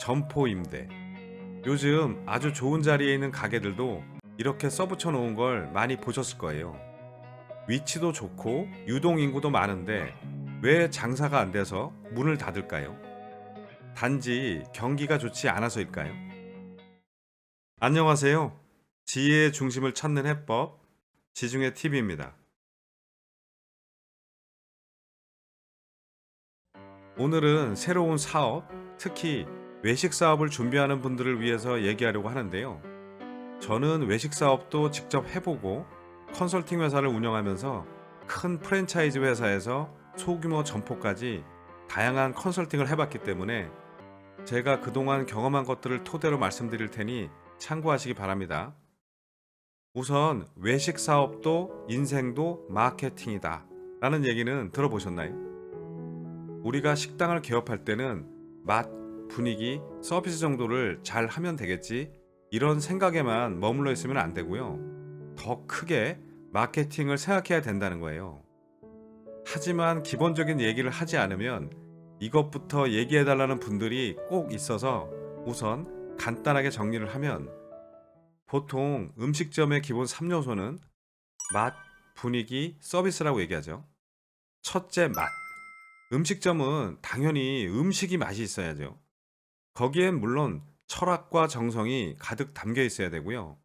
점포 임대. 요즘 아주 좋은 자리에 있는 가게들도 이렇게 써붙여 놓은 걸 많이 보셨을 거예요. 위치도 좋고 유동 인구도 많은데 왜 장사가 안 돼서 문을 닫을까요? 단지 경기가 좋지 않아서일까요? 안녕하세요. 지혜의 중심을 찾는 해법, 지중해 TV입니다. 오늘은 새로운 사업, 특히 외식 사업을 준비하는 분들을 위해서 얘기하려고 하는데요. 저는 외식 사업도 직접 해보고 컨설팅 회사를 운영하면서 큰 프랜차이즈 회사에서 소규모 점포까지 다양한 컨설팅을 해봤기 때문에 제가 그동안 경험한 것들을 토대로 말씀드릴 테니 참고하시기 바랍니다. 우선 외식 사업도 인생도 마케팅이다 라는 얘기는 들어보셨나요? 우리가 식당을 개업할 때는 맛, 분위기, 서비스 정도를 잘 하면 되겠지 이런 생각에만 머물러 있으면 안 되고요. 더 크게 마케팅을 생각해야 된다는 거예요. 하지만 기본적인 얘기를 하지 않으면 이것부터 얘기해 달라는 분들이 꼭 있어서 우선 간단하게 정리를 하면 보통 음식점의 기본 3요소는 맛, 분위기, 서비스라고 얘기하죠. 첫째, 맛. 음식점은 당연히 음식이 맛이 있어야죠. 거기엔 물론 철학과 정성이 가득 담겨 있어야 되고요.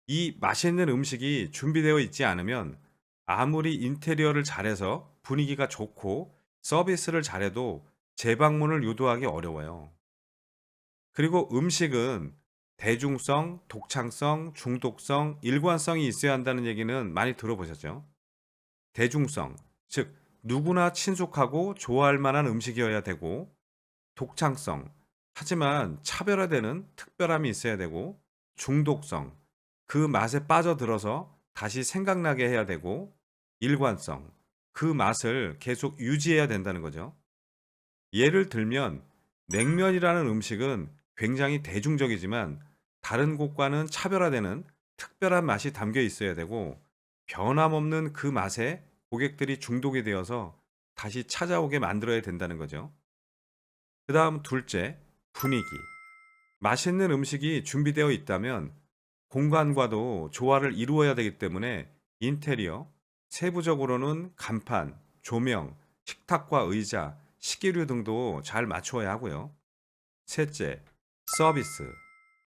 이 맛있는 음식이 준비되어 있지 않으면 아무리 인테리어를 잘해서 분위기가 좋고 서비스를 잘해도 재방문을 유도하기 어려워요. 그리고 음식은 대중성, 독창성, 중독성, 일관성이 있어야 한다는 얘기는 많이 들어보셨죠? 대중성, 즉 누구나 친숙하고 좋아할 만한 음식이어야 되고, 독창성, 하지만 차별화되는 특별함이 있어야 되고, 중독성, 그 맛에 빠져들어서 다시 생각나게 해야 되고, 일관성, 그 맛을 계속 유지해야 된다는 거죠. 예를 들면 냉면이라는 음식은 굉장히 대중적이지만 다른 곳과는 차별화되는 특별한 맛이 담겨 있어야 되고, 변함없는 그 맛에 고객들이 중독이 되어서 다시 찾아오게 만들어야 된다는 거죠. 그 다음 둘째, 분위기. 맛있는 음식이 준비되어 있다면 공간과도 조화를 이루어야 되기 때문에 인테리어, 세부적으로는 간판, 조명, 식탁과 의자, 식기류 등도 잘 맞추어야 하고요. 셋째, 서비스.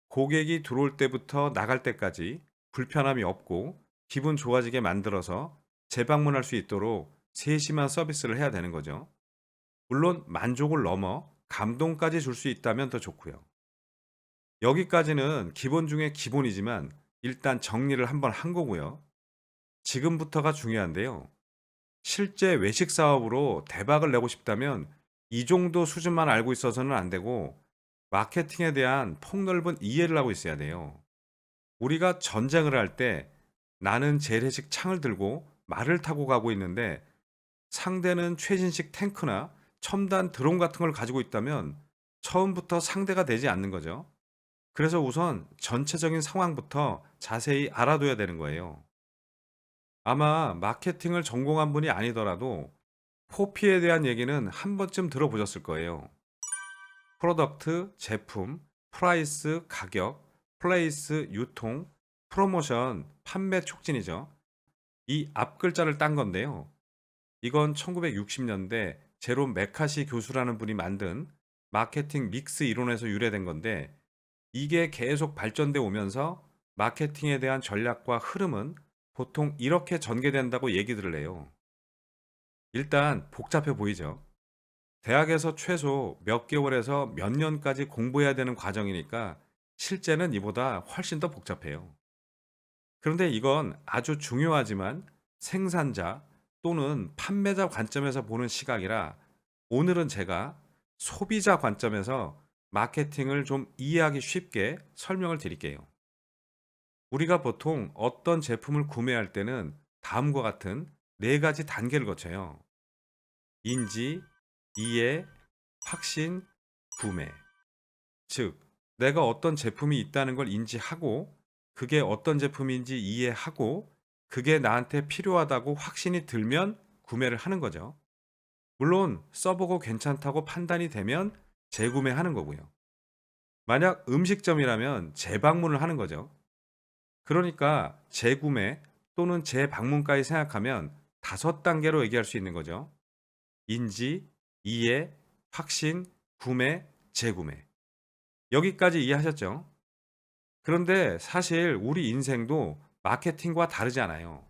고객이 들어올 때부터 나갈 때까지 불편함이 없고 기분 좋아지게 만들어서 재방문할 수 있도록 세심한 서비스를 해야 되는 거죠. 물론 만족을 넘어 감동까지 줄 수 있다면 더 좋고요. 여기까지는 기본 중에 기본이지만 일단 정리를 한번 한 거고요. 지금부터가 중요한데요. 실제 외식 사업으로 대박을 내고 싶다면 이 정도 수준만 알고 있어서는 안 되고 마케팅에 대한 폭넓은 이해를 하고 있어야 돼요. 우리가 전쟁을 할 때 나는 재래식 창을 들고 말을 타고 가고 있는데 상대는 최신식 탱크나 첨단 드론 같은 걸 가지고 있다면 처음부터 상대가 되지 않는 거죠. 그래서 우선 전체적인 상황부터 자세히 알아둬야 되는 거예요. 아마 마케팅을 전공한 분이 아니더라도 포피에 대한 얘기는 한 번쯤 들어보셨을 거예요. 프로덕트, 제품, 프라이스, 가격, 플레이스, 유통, 프로모션, 판매 촉진이죠. 이 앞 글자를 딴 건데요. 이건 1960년대 제롬 메카시 교수라는 분이 만든 마케팅 믹스 이론에서 유래된 건데 이게 계속 발전돼 오면서 마케팅에 대한 전략과 흐름은 보통 이렇게 전개된다고 얘기들을 해요. 일단 복잡해 보이죠. 대학에서 최소 몇 개월에서 몇 년까지 공부해야 되는 과정이니까 실제는 이보다 훨씬 더 복잡해요. 그런데 이건 아주 중요하지만 생산자 또는 판매자 관점에서 보는 시각이라 오늘은 제가 소비자 관점에서 마케팅을 좀 이해하기 쉽게 설명을 드릴게요. 우리가 보통 어떤 제품을 구매할 때는 다음과 같은 네 가지 단계를 거쳐요. 인지, 이해, 확신, 구매. 즉, 내가 어떤 제품이 있다는 걸 인지하고, 그게 어떤 제품인지 이해하고, 그게 나한테 필요하다고 확신이 들면 구매를 하는 거죠. 물론, 써보고 괜찮다고 판단이 되면 재구매하는 거고요. 만약 음식점이라면 재방문을 하는 거죠. 그러니까 재구매 또는 재방문까지 생각하면 5단계로 얘기할 수 있는 거죠. 인지, 이해, 확신, 구매, 재구매. 여기까지 이해하셨죠? 그런데 사실 우리 인생도 마케팅과 다르지 않아요.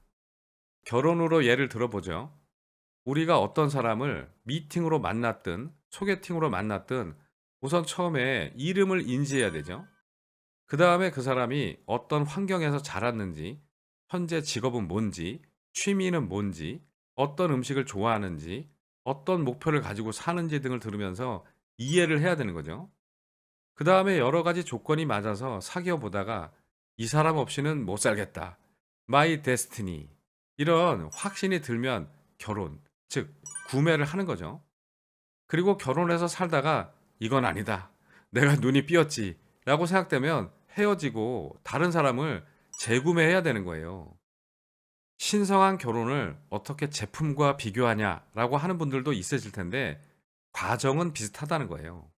결혼으로 예를 들어보죠. 우리가 어떤 사람을 미팅으로 만났든 소개팅으로 만났든 우선 처음에 이름을 인지해야 되죠. 그 다음에 그 사람이 어떤 환경에서 자랐는지, 현재 직업은 뭔지, 취미는 뭔지, 어떤 음식을 좋아하는지, 어떤 목표를 가지고 사는지 등을 들으면서 이해를 해야 되는 거죠. 그 다음에 여러 가지 조건이 맞아서 사귀어 보다가 이 사람 없이는 못 살겠다. My destiny. 이런 확신이 들면 결혼, 즉, 구매를 하는 거죠. 그리고 결혼해서 살다가 이건 아니다. 내가 눈이 삐었지. 라고 생각되면 헤어지고 다른 사람을 재구매해야 되는 거예요. 신성한 결혼을 어떻게 제품과 비교하냐라고 하는 분들도 있으실 텐데 과정은 비슷하다는 거예요.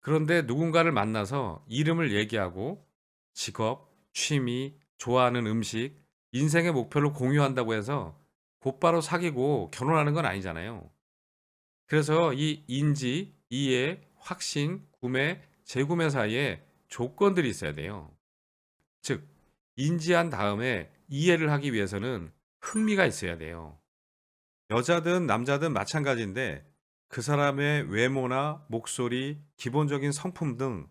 그런데 누군가를 만나서 이름을 얘기하고 직업, 취미, 좋아하는 음식, 인생의 목표를 공유한다고 해서 곧바로 사귀고 결혼하는 건 아니잖아요. 그래서 이 인지, 이해, 확신, 구매, 재구매 사이에 조건들이 있어야 돼요. 즉, 인지한 다음에 이해를 하기 위해서는 흥미가 있어야 돼요. 여자든 남자든 마찬가지인데 그 사람의 외모나 목소리, 기본적인 성품 등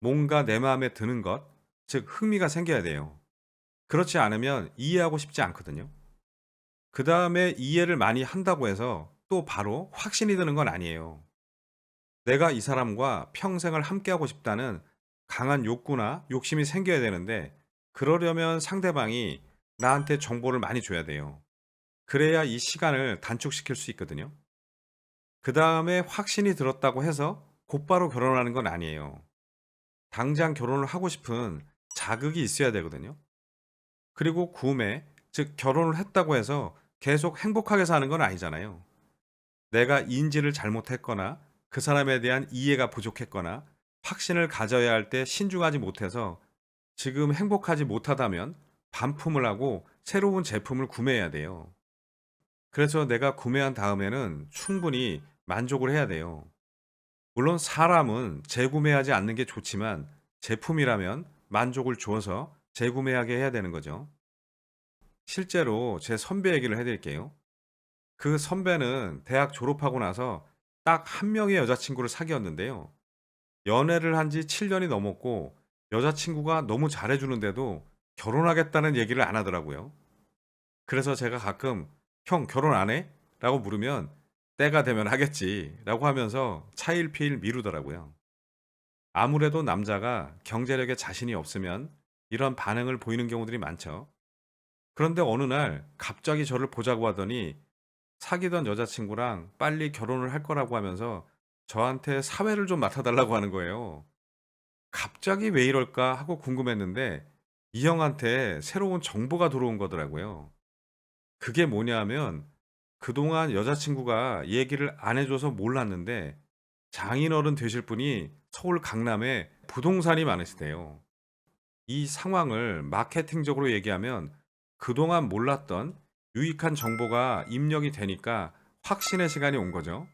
뭔가 내 마음에 드는 것, 즉 흥미가 생겨야 돼요. 그렇지 않으면 이해하고 싶지 않거든요. 그 다음에 이해를 많이 한다고 해서 또 바로 확신이 드는 건 아니에요. 내가 이 사람과 평생을 함께하고 싶다는 강한 욕구나 욕심이 생겨야 되는데 그러려면 상대방이 나한테 정보를 많이 줘야 돼요. 그래야 이 시간을 단축시킬 수 있거든요. 그 다음에 확신이 들었다고 해서 곧바로 결혼하는 건 아니에요. 당장 결혼을 하고 싶은 자극이 있어야 되거든요. 그리고 구매, 즉 결혼을 했다고 해서 계속 행복하게 사는 건 아니잖아요. 내가 인지를 잘못했거나 그 사람에 대한 이해가 부족했거나 확신을 가져야 할 때 신중하지 못해서 지금 행복하지 못하다면 반품을 하고 새로운 제품을 구매해야 돼요. 그래서 내가 구매한 다음에는 충분히 만족을 해야 돼요. 물론 사람은 재구매하지 않는 게 좋지만 제품이라면 만족을 주어서 재구매하게 해야 되는 거죠. 실제로 제 선배 얘기를 해드릴게요. 그 선배는 대학 졸업하고 나서 딱 한 명의 여자친구를 사귀었는데요. 연애를 한 지 7년이 넘었고 여자친구가 너무 잘해주는데도 결혼하겠다는 얘기를 안 하더라고요. 그래서 제가 가끔 형 결혼 안 해? 라고 물으면 때가 되면 하겠지 라고 하면서 차일피일 미루더라고요. 아무래도 남자가 경제력에 자신이 없으면 이런 반응을 보이는 경우들이 많죠. 그런데 어느 날 갑자기 저를 보자고 하더니 사귀던 여자친구랑 빨리 결혼을 할 거라고 하면서 저한테 사회를 좀 맡아달라고 하는 거예요. 갑자기 왜 이럴까 하고 궁금했는데 이 형한테 새로운 정보가 들어온 거더라고요. 그게 뭐냐면 그동안 여자친구가 얘기를 안 해줘서 몰랐는데 장인어른 되실 분이 서울 강남에 부동산이 많으시대요. 이 상황을 마케팅적으로 얘기하면 그동안 몰랐던 유익한 정보가 입력이 되니까 확신의 시간이 온 거죠.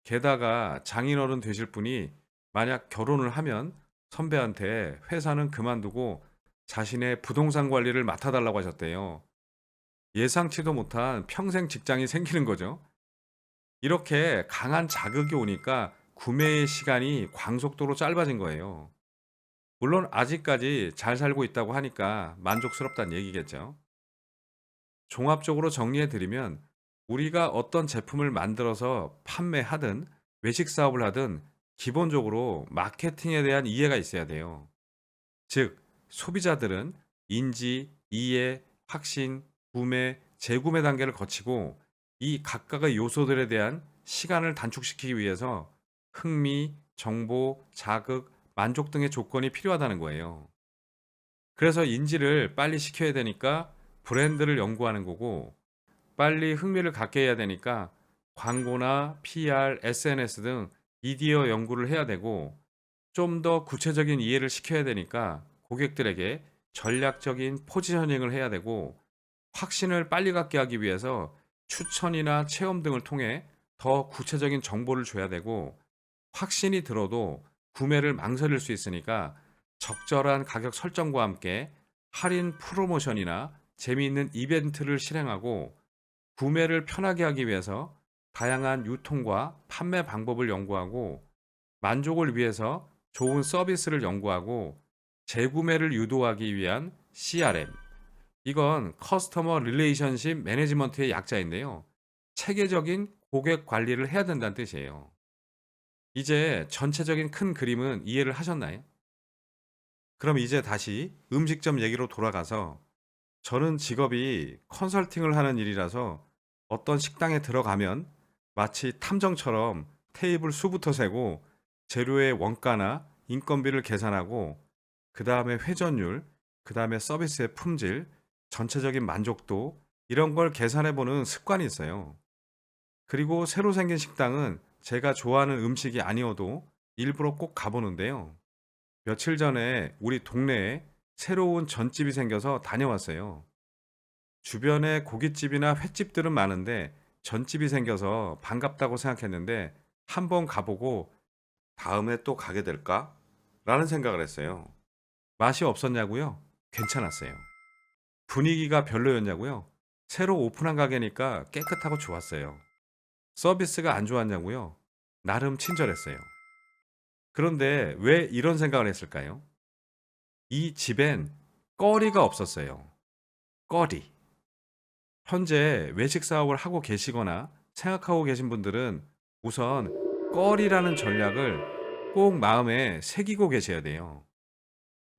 게다가 장인어른 되실 분이 만약 결혼을 하면 선배한테 회사는 그만두고 자신의 부동산 관리를 맡아달라고 하셨대요. 예상치도 못한 평생 직장이 생기는 거죠. 이렇게 강한 자극이 오니까 구매의 시간이 광속도로 짧아진 거예요. 물론 아직까지 잘 살고 있다고 하니까 만족스럽다는 얘기겠죠. 종합적으로 정리해 드리면 우리가 어떤 제품을 만들어서 판매하든 외식 사업을 하든 기본적으로 마케팅에 대한 이해가 있어야 돼요. 즉, 소비자들은 인지, 이해, 확신, 구매, 재구매 단계를 거치고 이 각각의 요소들에 대한 시간을 단축시키기 위해서 흥미, 정보, 자극, 만족 등의 조건이 필요하다는 거예요. 그래서 인지를 빨리 시켜야 되니까 브랜드를 연구하는 거고 빨리 흥미를 갖게 해야 되니까 광고나 PR, SNS 등 미디어 연구를 해야 되고 좀 더 구체적인 이해를 시켜야 되니까 고객들에게 전략적인 포지셔닝을 해야 되고, 확신을 빨리 갖게 하기 위해서 추천이나 체험 등을 통해 더 구체적인 정보를 줘야 되고, 확신이 들어도 구매를 망설일 수 있으니까 적절한 가격 설정과 함께 할인 프로모션이나 재미있는 이벤트를 실행하고, 구매를 편하게 하기 위해서 다양한 유통과 판매 방법을 연구하고, 만족을 위해서 좋은 서비스를 연구하고, 재구매를 유도하기 위한 CRM, 이건 커스터머 릴레이션십 매니지먼트의 약자인데요. 체계적인 고객 관리를 해야 된다는 뜻이에요. 이제 전체적인 큰 그림은 이해를 하셨나요? 그럼 이제 다시 음식점 얘기로 돌아가서, 저는 직업이 컨설팅을 하는 일이라서 어떤 식당에 들어가면 마치 탐정처럼 테이블 수부터 세고 재료의 원가나 인건비를 계산하고, 그 다음에 회전율, 그 다음에 서비스의 품질, 전체적인 만족도, 이런 걸 계산해 보는 습관이 있어요. 그리고 새로 생긴 식당은 제가 좋아하는 음식이 아니어도 일부러 꼭 가보는데요. 며칠 전에 우리 동네에 새로운 전집이 생겨서 다녀왔어요. 주변에 고깃집이나 횟집들은 많은데 전집이 생겨서 반갑다고 생각했는데, 한번 가보고 다음에 또 가게 될까? 라는 생각을 했어요. 맛이 없었냐고요? 괜찮았어요. 분위기가 별로였냐고요? 새로 오픈한 가게니까 깨끗하고 좋았어요. 서비스가 안 좋았냐고요? 나름 친절했어요. 그런데 왜 이런 생각을 했을까요? 이 집엔 거리가 없었어요. 거리. 현재 외식 사업을 하고 계시거나 생각하고 계신 분들은 우선 거리라는 전략을 꼭 마음에 새기고 계셔야 돼요.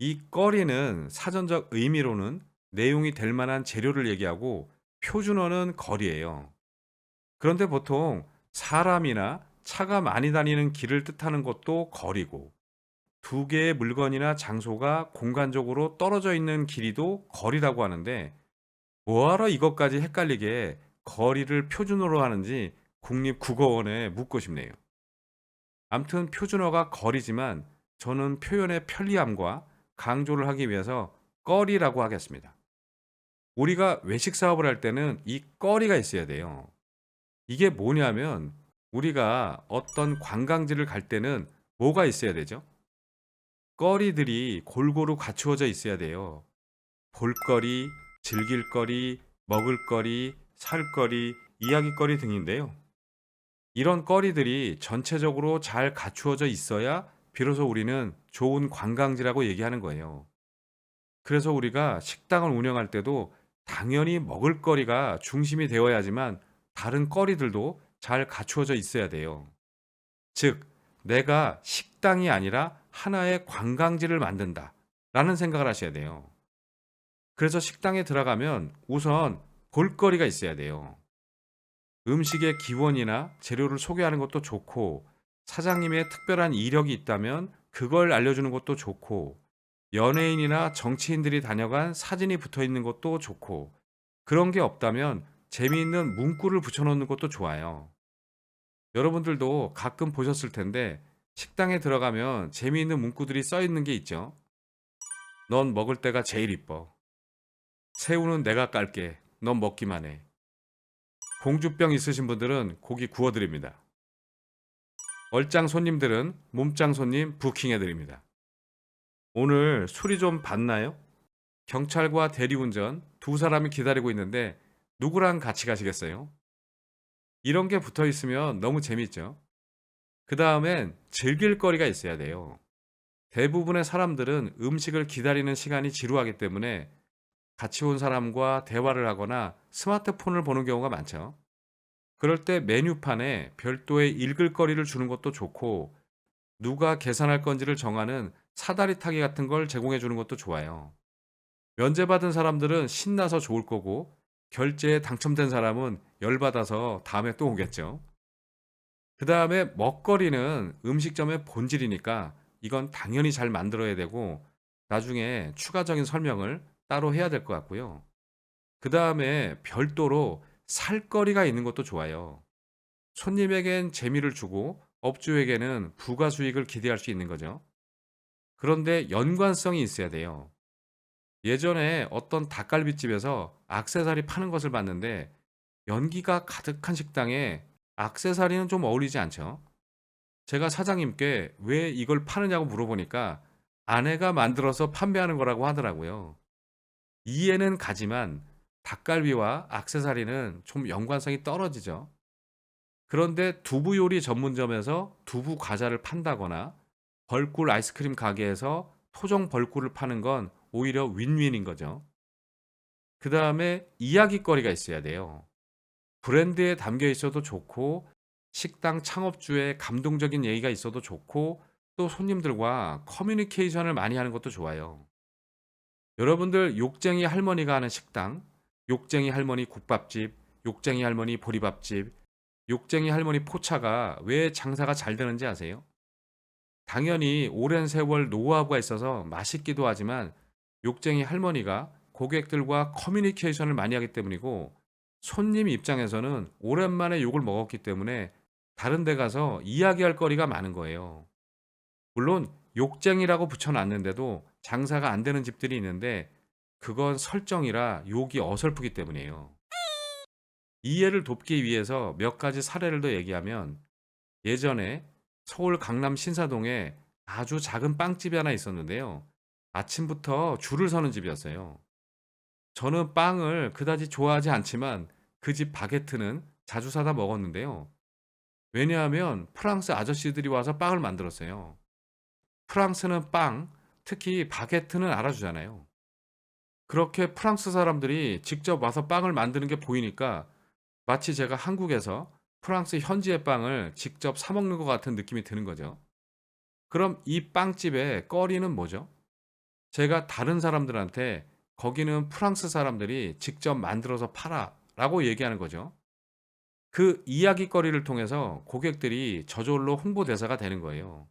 이 거리는 사전적 의미로는 내용이 될 만한 재료를 얘기하고, 표준어는 거리예요. 그런데 보통 사람이나 차가 많이 다니는 길을 뜻하는 것도 거리고, 두 개의 물건이나 장소가 공간적으로 떨어져 있는 길이도 거리라고 하는데, 뭐하러 이것까지 헷갈리게 거리를 표준어로 하는지 국립국어원에 묻고 싶네요. 암튼 표준어가 거리지만 저는 표현의 편리함과 강조를 하기 위해서 거리라고 하겠습니다. 우리가 외식 사업을 할 때는 이 거리가 있어야 돼요. 이게 뭐냐면, 우리가 어떤 관광지를 갈 때는 뭐가 있어야 되죠? 거리들이 골고루 갖추어져 있어야 돼요. 볼거리, 즐길거리, 먹을거리, 살거리, 이야기거리 등인데요. 이런 거리들이 전체적으로 잘 갖추어져 있어야 비로소 우리는 좋은 관광지라고 얘기하는 거예요. 그래서 우리가 식당을 운영할 때도 당연히 먹을거리가 중심이 되어야지만 다른 거리들도 잘 갖추어져 있어야 돼요. 즉, 내가 식당이 아니라 하나의 관광지를 만든다 라는 생각을 하셔야 돼요. 그래서 식당에 들어가면 우선 볼거리가 있어야 돼요. 음식의 기원이나 재료를 소개하는 것도 좋고, 사장님의 특별한 이력이 있다면 그걸 알려주는 것도 좋고, 연예인이나 정치인들이 다녀간 사진이 붙어 있는 것도 좋고, 그런 게 없다면 재미있는 문구를 붙여놓는 것도 좋아요. 여러분들도 가끔 보셨을 텐데, 식당에 들어가면 재미있는 문구들이 써 있는 게 있죠. 넌 먹을 때가 제일 이뻐. 새우는 내가 깔게. 넌 먹기만 해. 공주병 있으신 분들은 고기 구워드립니다. 얼짱 손님들은 몸짱 손님 부킹해드립니다. 오늘 술이 좀 받나요? 경찰과 대리운전 두 사람이 기다리고 있는데 누구랑 같이 가시겠어요? 이런 게 붙어 있으면 너무 재밌죠? 그 다음엔 즐길 거리가 있어야 돼요. 대부분의 사람들은 음식을 기다리는 시간이 지루하기 때문에 같이 온 사람과 대화를 하거나 스마트폰을 보는 경우가 많죠. 그럴 때 메뉴판에 별도의 읽을 거리를 주는 것도 좋고, 누가 계산할 건지를 정하는 사다리 타기 같은 걸 제공해 주는 것도 좋아요. 면제받은 사람들은 신나서 좋을 거고, 결제에 당첨된 사람은 열받아서 다음에 또 오겠죠. 그 다음에 먹거리는 음식점의 본질이니까 이건 당연히 잘 만들어야 되고, 나중에 추가적인 설명을 따로 해야 될 것 같고요. 그 다음에 별도로 살 거리가 있는 것도 좋아요. 손님에겐 재미를 주고 업주에게는 부가 수익을 기대할 수 있는 거죠. 그런데 연관성이 있어야 돼요. 예전에 어떤 닭갈비집에서 액세서리 파는 것을 봤는데 연기가 가득한 식당에 액세서리는 좀 어울리지 않죠? 제가 사장님께 왜 이걸 파느냐고 물어보니까 아내가 만들어서 판매하는 거라고 하더라고요. 이해는 가지만 닭갈비와 액세서리는 좀 연관성이 떨어지죠. 그런데 두부 요리 전문점에서 두부 과자를 판다거나 벌꿀 아이스크림 가게에서 토종 벌꿀을 파는 건 오히려 윈윈인 거죠. 그 다음에 이야깃거리가 있어야 돼요. 브랜드에 담겨 있어도 좋고, 식당 창업주의 감동적인 얘기가 있어도 좋고, 또 손님들과 커뮤니케이션을 많이 하는 것도 좋아요. 여러분들 욕쟁이 할머니가 하는 식당, 욕쟁이 할머니 국밥집, 욕쟁이 할머니 보리밥집, 욕쟁이 할머니 포차가 왜 장사가 잘 되는지 아세요? 당연히 오랜 세월 노하우가 있어서 맛있기도 하지만 욕쟁이 할머니가 고객들과 커뮤니케이션을 많이 하기 때문이고, 손님 입장에서는 오랜만에 욕을 먹었기 때문에 다른 데 가서 이야기할 거리가 많은 거예요. 물론 욕쟁이라고 붙여놨는데도 장사가 안 되는 집들이 있는데 그건 설정이라 욕이 어설프기 때문이에요. 이해를 돕기 위해서 몇 가지 사례를 더 얘기하면, 예전에 서울 강남 신사동에 아주 작은 빵집이 하나 있었는데요. 아침부터 줄을 서는 집이었어요. 저는 빵을 그다지 좋아하지 않지만 그 집 바게트는 자주 사다 먹었는데요. 왜냐하면 프랑스 아저씨들이 와서 빵을 만들었어요. 프랑스는 빵, 특히 바게트는 알아주잖아요. 그렇게 프랑스 사람들이 직접 와서 빵을 만드는 게 보이니까 마치 제가 한국에서 프랑스 현지의 빵을 직접 사 먹는 것 같은 느낌이 드는 거죠. 그럼 이 빵집의 꺼리는 뭐죠? 제가 다른 사람들한테 거기는 프랑스 사람들이 직접 만들어서 팔아 라고 얘기하는 거죠. 그 이야기거리를 통해서 고객들이 저절로 홍보대사가 되는 거예요.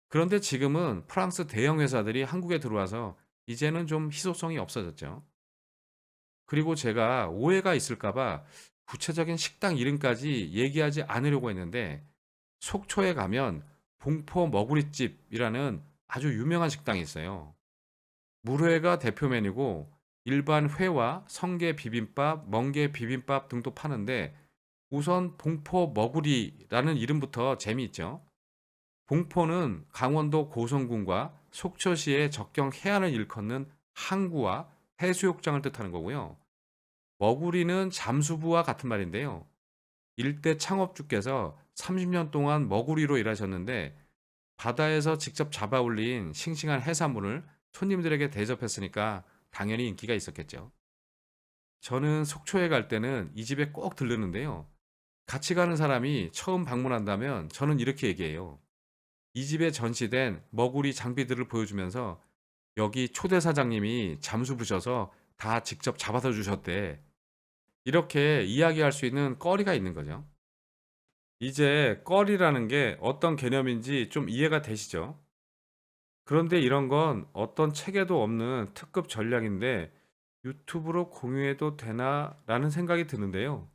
그런데 지금은 프랑스 대형 회사들이 한국에 들어와서 이제는 좀 희소성이 없어졌죠. 그리고 제가 오해가 있을까봐 구체적인 식당 이름까지 얘기하지 않으려고 했는데, 속초에 가면 봉포 머구리집이라는 아주 유명한 식당이 있어요. 물회가 대표 메뉴고 일반 회와 성게 비빔밥, 멍게 비빔밥 등도 파는데, 우선 봉포 머구리라는 이름부터 재미있죠. 봉포는 강원도 고성군과 속초시의 접경 해안을 일컫는 항구와 해수욕장을 뜻하는 거고요. 머구리는 잠수부와 같은 말인데요. 일대 창업주께서 30년 동안 머구리로 일하셨는데 바다에서 직접 잡아 올린 싱싱한 해산물을 손님들에게 대접했으니까 당연히 인기가 있었겠죠. 저는 속초에 갈 때는 이 집에 꼭 들르는데요. 같이 가는 사람이 처음 방문한다면 저는 이렇게 얘기해요. 이 집에 전시된 머구리 장비들을 보여주면서 여기 초대 사장님이 잠수부셔서 다 직접 잡아서 주셨대. 이렇게 이야기할 수 있는 거리가 있는 거죠. 이제 거리라는 게 어떤 개념인지 좀 이해가 되시죠? 그런데 이런 건 어떤 책에도 없는 특급 전략인데 유튜브로 공유해도 되나라는 생각이 드는데요.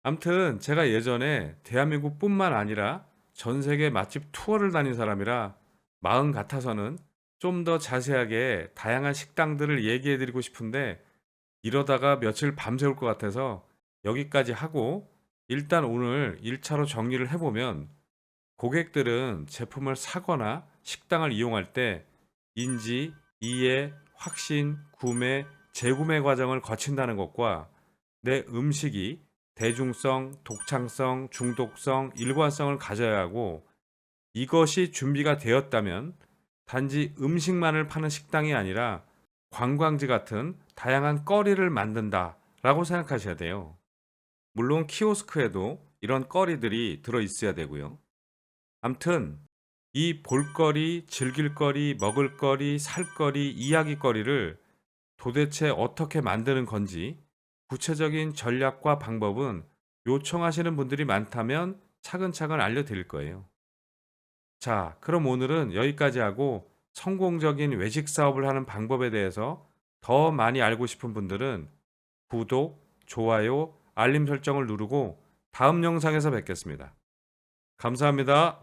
암튼 제가 예전에 대한민국뿐만 아니라 전 세계 맛집 투어를 다닌 사람이라 마음 같아서는 좀 더 자세하게 다양한 식당들을 얘기해 드리고 싶은데 이러다가 며칠 밤새울 것 같아서 여기까지 하고, 일단 오늘 1차로 정리를 해보면, 고객들은 제품을 사거나 식당을 이용할 때 인지, 이해, 확신, 구매, 재구매 과정을 거친다는 것과 내 음식이 대중성, 독창성, 중독성, 일관성을 가져야 하고, 이것이 준비가 되었다면 단지 음식만을 파는 식당이 아니라 관광지 같은 다양한 거리를 만든다라고 생각하셔야 돼요. 물론 키오스크에도 이런 거리들이 들어 있어야 되고요. 암튼 이 볼거리, 즐길거리, 먹을거리, 살거리, 이야기거리를 도대체 어떻게 만드는 건지 구체적인 전략과 방법은 요청하시는 분들이 많다면 차근차근 알려드릴 거예요. 자, 그럼 오늘은 여기까지 하고, 성공적인 외식 사업을 하는 방법에 대해서 더 많이 알고 싶은 분들은 구독, 좋아요, 알림 설정을 누르고 다음 영상에서 뵙겠습니다. 감사합니다.